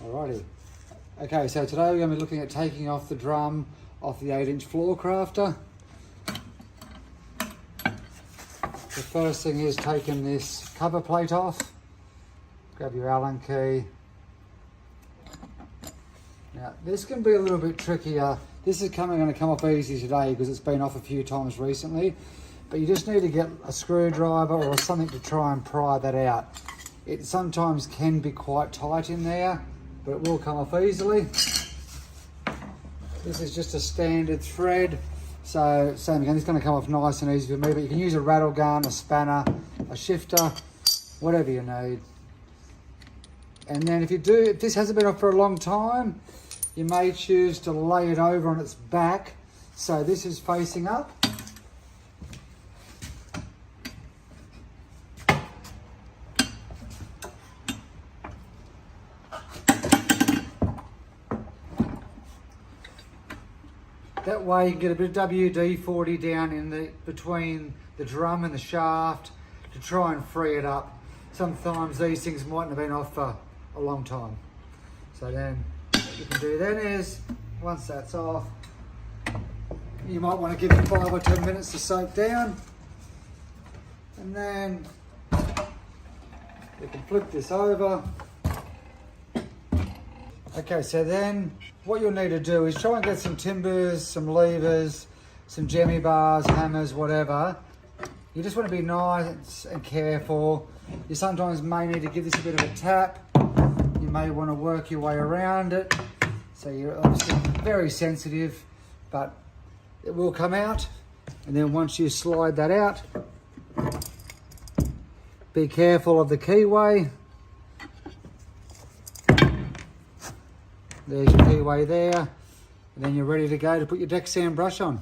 Alrighty. Okay, so today we're going to be looking at taking off the drum off the 8-inch FloorCrafter. The first thing is taking this cover plate off. Grab your Allen key. Now this can be a little bit trickier. This is going to come off easy today because it's been off a few times recently. But you just need to get a screwdriver or something to try and pry that out. It sometimes can be quite tight in there, but it will come off easily. This is just a standard thread. So same again, it's going to come off nice and easy for me, but you can use a rattle gun, a spanner, a shifter, whatever you need. And then if this hasn't been off for a long time, you may choose to lay it over on its back. So this is facing up. That way you can get a bit of WD-40 down in between the drum and the shaft to try and free it up. Sometimes these things mightn't have been off for a long time. So then what you can do then is, once that's off, you might want to give it 5 or 10 minutes to soak down. And then you can flip this over. Okay, so then what you'll need to do is try and get some timbers, some levers, some jemmy bars, hammers, whatever. You just want to be nice and careful. You sometimes may need to give this a bit of a tap. You may want to work your way around it. So you're obviously very sensitive, but it will come out. And then once you slide that out, be careful of the keyway. There's your keyway there, and then you're ready to go to put your DeckSand brush on.